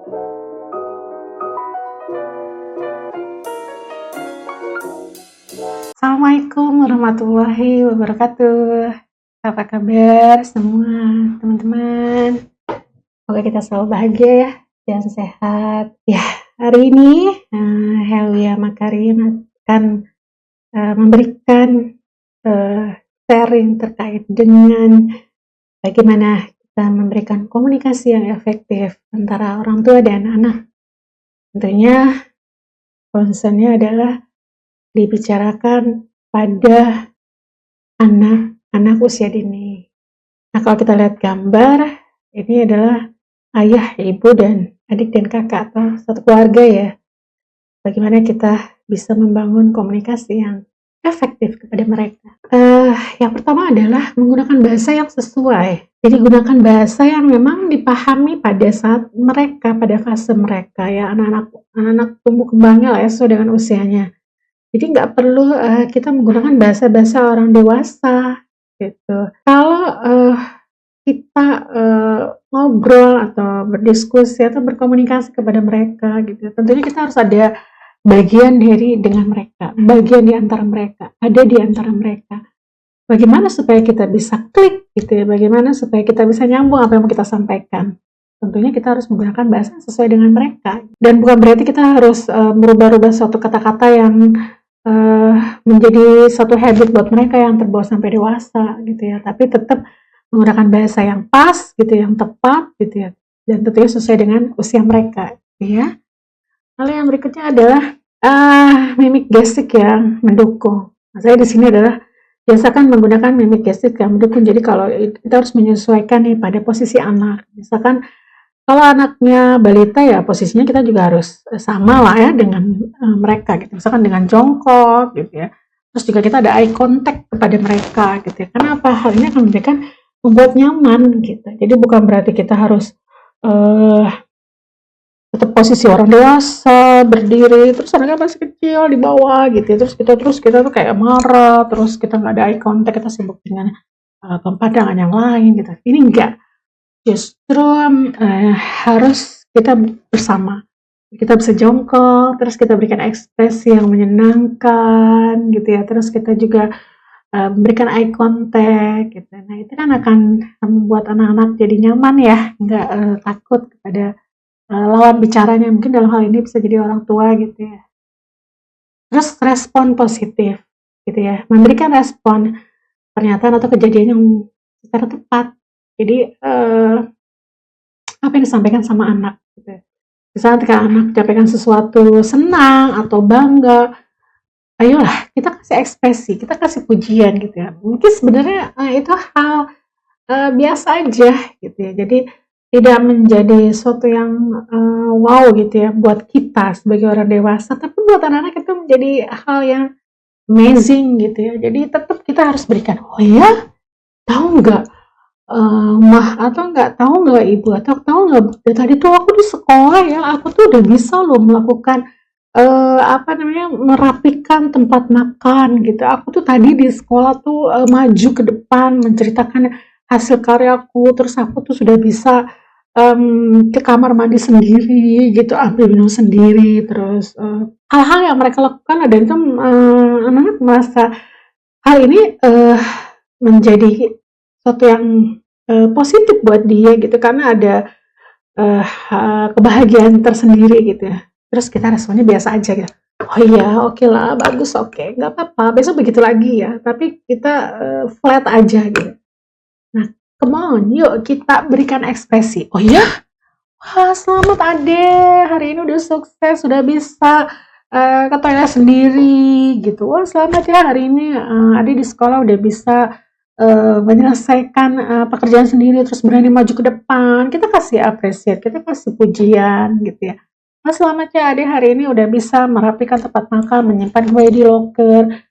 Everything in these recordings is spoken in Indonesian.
Assalamualaikum warahmatullahi wabarakatuh. Apa kabar semua teman-teman? Semoga kita selalu bahagia ya dan sehat. Ya, hari ini Helwia Makarim akan memberikan sharing terkait dengan bagaimana kita memberikan komunikasi yang efektif antara orang tua dan anak. Tentunya concernnya adalah dibicarakan pada anak usia dini. Nah, kalau kita lihat gambar, ini adalah ayah, ibu, dan adik dan kakak atau satu keluarga ya. Bagaimana kita bisa membangun komunikasi yang efektif kepada mereka. Yang pertama adalah menggunakan bahasa yang sesuai. Jadi gunakan bahasa yang memang dipahami pada saat mereka, pada fase mereka ya, anak-anak tumbuh kembangnya lah ya, sesuai dengan usianya. Jadi nggak perlu kita menggunakan bahasa-bahasa orang dewasa gitu. Kalau kita ngobrol atau berdiskusi atau berkomunikasi kepada mereka gitu, tentunya kita harus ada bagian dengan mereka, bagian di antara mereka, ada di antara mereka. Bagaimana supaya kita bisa klik gitu ya, bagaimana supaya kita bisa nyambung apa yang mau kita sampaikan. Tentunya kita harus menggunakan bahasa sesuai dengan mereka. Dan bukan berarti kita harus merubah-rubah suatu kata-kata yang menjadi satu habit buat mereka yang terbawa sampai dewasa gitu ya, tapi tetap menggunakan bahasa yang pas gitu, yang tepat gitu ya, dan tentunya sesuai dengan usia mereka gitu ya. Lalu yang berikutnya adalah mimik gestik yang mendukung. Nah, saya di sini adalah biasakan menggunakan mimik gestik yang mendukung. Jadi kalau kita harus menyesuaikan nih pada posisi anak, misalkan kalau anaknya balita ya posisinya kita juga harus sama lah ya dengan mereka gitu. Misalkan dengan jongkok gitu ya. Terus juga kita ada eye contact kepada mereka gitu ya. Kenapa? Hal ini akan membuat nyaman gitu. Jadi bukan berarti kita harus tetap posisi orang dewasa, berdiri, terus anaknya masih kecil di bawah gitu ya. Terus kita tuh kayak marah, terus kita nggak ada eye contact, kita sibuk dengan pandangan yang lain gitu. Ini enggak. Justru harus kita bersama, kita bisa jongkok, terus kita berikan ekspresi yang menyenangkan gitu ya, terus kita juga memberikan eye contact gitu. Nah itu kan akan membuat anak-anak jadi nyaman ya, nggak takut kepada lawan bicaranya, mungkin dalam hal ini bisa jadi orang tua gitu ya. Terus respon positif gitu ya, memberikan respon pernyataan atau kejadian yang secara tepat. Jadi apa yang disampaikan sama anak gitu. Misalnya ketika anak menyampaikan sesuatu senang atau bangga, ayolah kita kasih ekspresi, kita kasih pujian gitu ya. Mungkin sebenarnya itu hal biasa aja gitu ya. Jadi tidak menjadi sesuatu yang wow gitu ya buat kita sebagai orang dewasa, tapi buat anak-anak itu menjadi hal yang amazing gitu ya. Jadi tetap kita harus berikan, oh ya, tahu nggak mah, atau tahu nggak ibu, atau tahu nggak tadi tuh aku di sekolah ya, aku tuh udah bisa loh melakukan merapikan tempat makan gitu. Aku tuh tadi di sekolah tuh maju ke depan menceritakan hasil karyaku, terus aku tuh sudah bisa ke kamar mandi sendiri gitu, ambil minum sendiri, terus hal-hal yang mereka lakukan dan itu anak-anak merasa hal ini menjadi sesuatu yang positif buat dia gitu, karena ada kebahagiaan tersendiri gitu ya. Terus kita responnya biasa aja gitu, oh iya oke lah, bagus, oke, nggak apa-apa, besok begitu lagi ya, tapi kita flat aja gitu. Nah come on, yuk kita berikan ekspresi, oh iya, wah selamat ade, hari ini udah sukses, sudah bisa ke toilet sendiri gitu. Wah selamat ya, hari ini ade di sekolah udah bisa menyelesaikan pekerjaan sendiri, terus berani maju ke depan. Kita kasih appreciate, kita kasih pujian gitu ya. Wah selamat ya ade, hari ini udah bisa merapikan tempat makan, menyimpan kue di loker.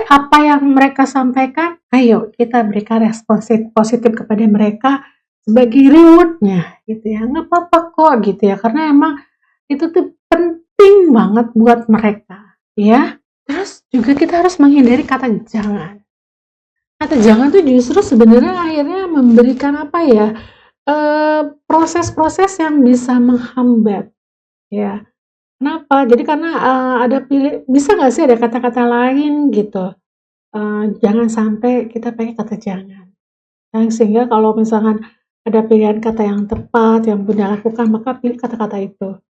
Apa yang mereka sampaikan, ayo kita berikan respon positif kepada mereka sebagai rewardnya gitu ya. Nggak apa-apa kok gitu ya, karena emang itu tuh penting banget buat mereka ya. Terus juga kita harus menghindari kata jangan. Kata jangan tuh justru sebenarnya akhirnya memberikan apa ya, proses-proses yang bisa menghambat, ya. Kenapa? Jadi karena, bisa nggak sih ada kata-kata lain gitu, jangan sampai kita pakai kata jangan. Sehingga kalau misalkan ada pilihan kata yang tepat yang Bunda lakukan, maka pilih kata-kata itu.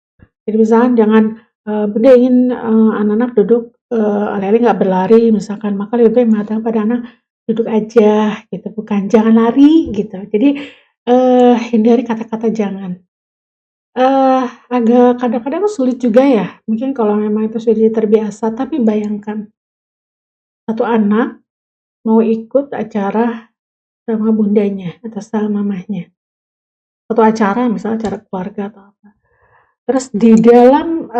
Jadi misalkan jangan, Bunda ingin, anak-anak duduk, alih-alih nggak berlari misalkan, maka lebih baik mengatakan pada anak, "Duduk aja," gitu, bukan "Jangan lari," gitu. Jadi, hindari kata-kata jangan. Agak kadang-kadang sulit juga ya, mungkin kalau memang itu sudah terbiasa, tapi bayangkan, satu anak mau ikut acara sama bundanya atau sama mamahnya. Satu acara, misalnya acara keluarga atau apa. Terus di dalam,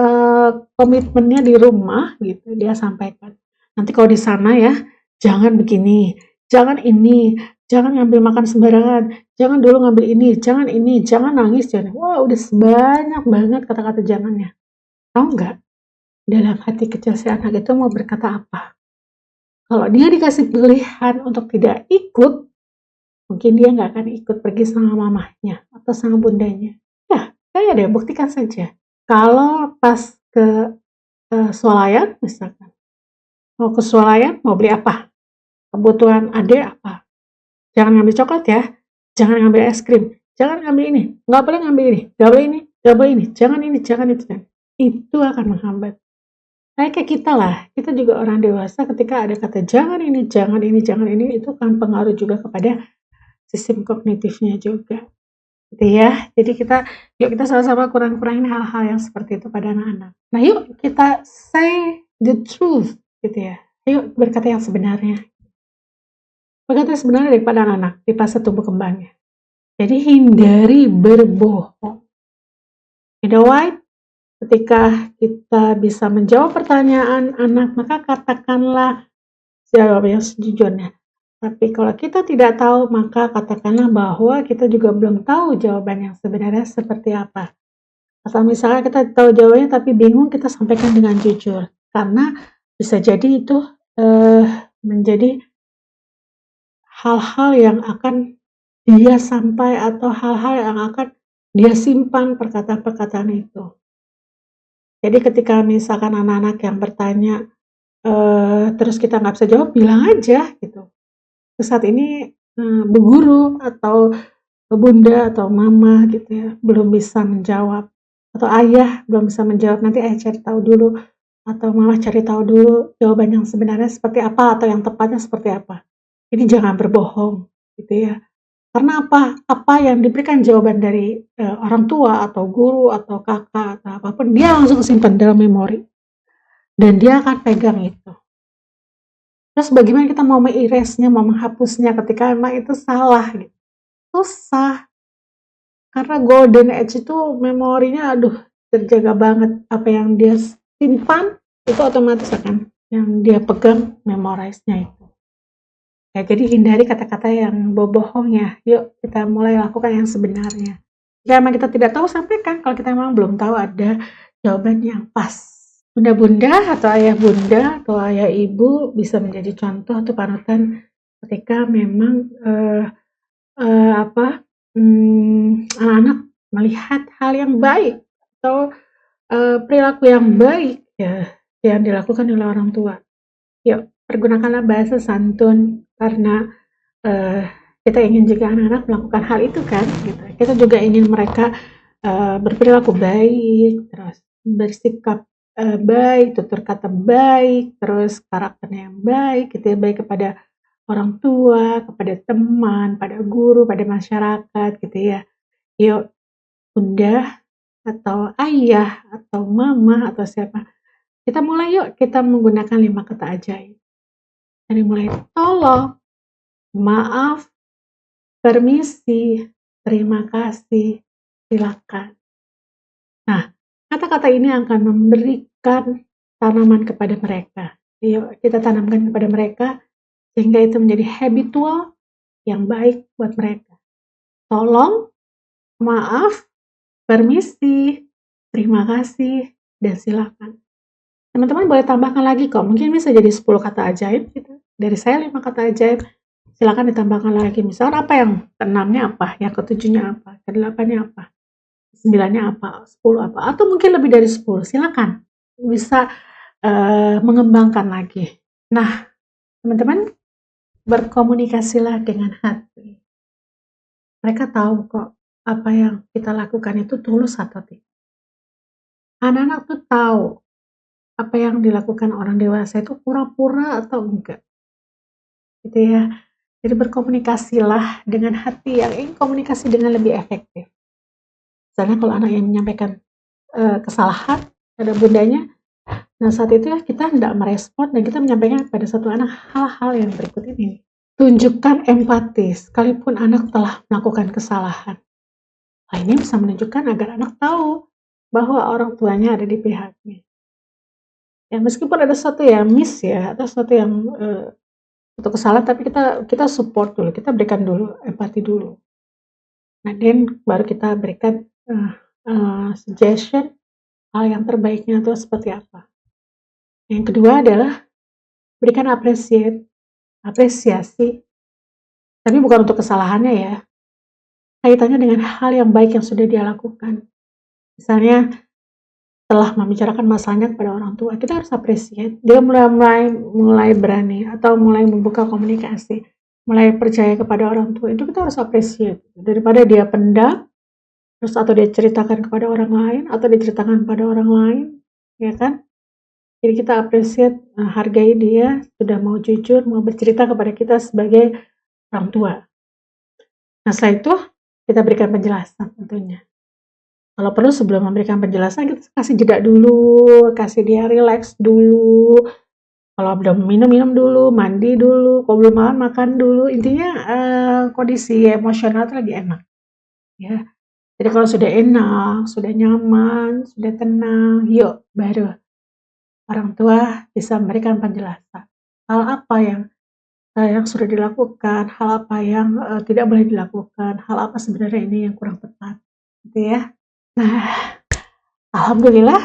komitmennya di rumah gitu, dia sampaikan, "Nanti kalau di sana ya, jangan begini, jangan ini, jangan ngambil makan sembarangan, jangan dulu ngambil ini, jangan nangis, jangan." Wah, udah sebanyak banget kata-kata jangannya. Tahu nggak, dalam hati kecil si anak itu mau berkata apa? Kalau dia dikasih pilihan untuk tidak ikut, mungkin dia nggak akan ikut pergi sama mamahnya atau sama bundanya. Ya, saya deh, buktikan saja. Kalau pas ke, swalayan misalkan, mau ke swalayan mau beli apa? Kebutuhan adek apa? Jangan ngambil coklat ya, jangan ngambil es krim, jangan ngambil ini, nggak boleh ngambil ini, nggak boleh ini, nggak boleh ini, jangan itu, jangan. Itu akan menghambat. Kayak kita lah, kita juga orang dewasa ketika ada kata jangan ini, jangan ini, jangan ini, itu kan pengaruh juga kepada sistem kognitifnya juga. Gitu ya. Jadi yuk kita sama-sama kurang-kurangin hal-hal yang seperti itu pada anak-anak. Nah, yuk kita say the truth gitu ya. Yuk berkata yang sebenarnya. Berkata yang sebenarnya daripada anak-anak di fase tumbuh kembangnya. Jadi hindari berbohong. You know why? Ketika kita bisa menjawab pertanyaan anak, maka katakanlah jawab yang sejujurnya. Tapi kalau kita tidak tahu, maka katakanlah bahwa kita juga belum tahu jawaban yang sebenarnya seperti apa. Atau misalnya kita tahu jawabannya tapi bingung, kita sampaikan dengan jujur. Karena bisa jadi itu menjadi hal-hal yang akan dia sampai atau hal-hal yang akan dia simpan perkataan-perkataan itu. Jadi ketika misalkan anak-anak yang bertanya, terus kita nggak bisa jawab, bilang aja gitu. Saat ini Bu Guru atau Bunda atau Mama gitu ya, belum bisa menjawab. Atau Ayah belum bisa menjawab, nanti Ayah cari tahu dulu. Atau Mama cari tahu dulu jawaban yang sebenarnya seperti apa atau yang tepatnya seperti apa. Jadi jangan berbohong gitu ya. Karena apa? Apa yang diberikan jawaban dari orang tua atau guru atau kakak atau apapun, dia langsung simpan dalam memori dan dia akan pegang itu. Terus bagaimana kita mau mengiresnya, mau menghapusnya ketika memang itu salah gitu. Susah. Karena golden age itu memorinya aduh terjaga banget. Apa yang dia simpan itu otomatis akan yang dia pegang memorize-nya itu. Ya, jadi hindari kata-kata yang bohong ya. Yuk kita mulai lakukan yang sebenarnya. Jika memang kita tidak tahu, sampaikan. Kalau kita memang belum tahu ada jawaban yang pas. Bunda-bunda atau ayah bunda atau ayah ibu bisa menjadi contoh atau panutan ketika memang anak-anak melihat hal yang baik atau perilaku yang baik ya yang dilakukan oleh orang tua. Yuk pergunakanlah bahasa santun karena kita ingin juga anak-anak melakukan hal itu kan gitu. Kita juga ingin mereka berperilaku baik, terus bersikap baik, tutur kata baik, terus karakternya yang baik gitu ya, baik kepada orang tua, kepada teman, pada guru, pada masyarakat gitu ya. Yuk bunda atau ayah atau mama atau siapa, kita mulai yuk kita menggunakan 5 kata ajaib. Dari mulai tolong, maaf, permisi, terima kasih, silakan. Nah, kata-kata ini akan memberikan tanaman kepada mereka. Yuk kita tanamkan kepada mereka sehingga itu menjadi habitual yang baik buat mereka. Tolong, maaf, permisi, terima kasih, dan silakan. Teman-teman boleh tambahkan lagi kok, mungkin bisa jadi 10 kata ajaib gitu. Dari saya 5 kata ajaib. silakan ditambahkan lagi. Misalkan apa yang keenamnya apa, yang ketujuhnya apa, kedelapannya apa, sembilannya apa, 10 apa, atau mungkin lebih dari 10. Silakan bisa mengembangkan lagi. Nah, teman-teman, berkomunikasilah dengan hati. Mereka tahu kok apa yang kita lakukan itu tulus atau tidak. Anak-anak tuh tahu apa yang dilakukan orang dewasa itu pura-pura atau enggak, gitu ya. Jadi berkomunikasilah dengan hati yang ingin komunikasi dengan lebih efektif. Misalnya kalau anak yang menyampaikan kesalahan pada bundanya, nah saat itu kita tidak merespon dan kita menyampaikan kepada satu anak hal-hal yang berikut ini. Tunjukkan empati sekalipun anak telah melakukan kesalahan. Hal ini bisa menunjukkan agar anak tahu bahwa orang tuanya ada di pihaknya. Ya meskipun ada sesuatu yang miss ya, atau sesuatu yang untuk kesalahan, tapi kita support dulu, kita berikan dulu empati dulu. Nah, then baru kita berikan suggestion hal yang terbaiknya itu seperti apa. Yang kedua adalah berikan apresiasi, tapi bukan untuk kesalahannya ya, kaitannya dengan hal yang baik yang sudah dia lakukan. Misalnya setelah membicarakan masalahnya kepada orang tua, kita harus appreciate dia mulai berani atau mulai membuka komunikasi, mulai percaya kepada orang tua, itu kita harus appreciate daripada dia pendam terus atau dia ceritakan kepada orang lain atau diceritakan kepada orang lain, ya kan? Jadi kita appreciate, hargai dia sudah mau jujur, mau bercerita kepada kita sebagai orang tua. Nah setelah itu kita berikan penjelasan tentunya. Kalau perlu sebelum memberikan penjelasan kita kasih jeda dulu, kasih dia relax dulu. Kalau belum minum dulu, mandi dulu, kalau belum makan dulu. Intinya kondisi emosional itu lagi enak, ya. Jadi kalau sudah enak, sudah nyaman, sudah tenang, yuk baru orang tua bisa memberikan penjelasan. Hal apa yang sudah dilakukan, hal apa yang tidak boleh dilakukan, hal apa sebenarnya ini yang kurang tepat, gitu ya. Nah, alhamdulillah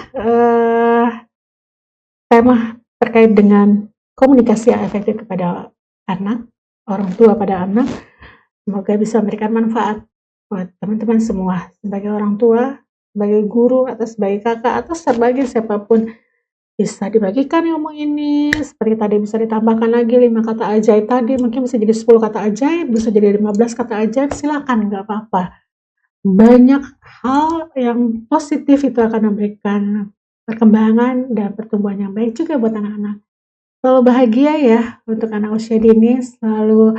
tema terkait dengan komunikasi yang efektif kepada anak, orang tua pada anak, semoga bisa memberikan manfaat buat teman-teman semua, sebagai orang tua, sebagai guru, atau sebagai kakak, atau sebagai siapapun. Bisa dibagikan ilmu ini, seperti tadi bisa ditambahkan lagi 5 kata ajaib tadi, mungkin bisa jadi 10 kata ajaib, bisa jadi 15 kata ajaib, silakan, nggak apa-apa. Banyak hal yang positif itu akan memberikan perkembangan dan pertumbuhan yang baik juga buat anak-anak. Selalu bahagia ya untuk anak usia dini, selalu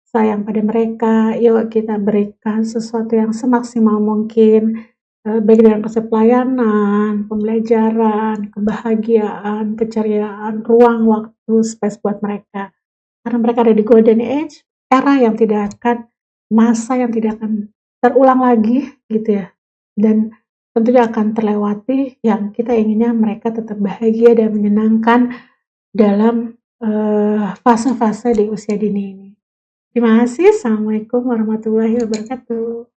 sayang pada mereka. Yuk kita berikan sesuatu yang semaksimal mungkin, baik dalam konsep pelayanan, pembelajaran, kebahagiaan, keceriaan, ruang waktu, space buat mereka. Karena mereka ada di golden age, era yang tidak akan, masa yang tidak akan terulang lagi gitu ya. Dan tentunya akan terlewati, yang kita inginnya mereka tetap bahagia dan menyenangkan dalam fase-fase di usia dini ini. Terima kasih. Assalamualaikum warahmatullahi wabarakatuh.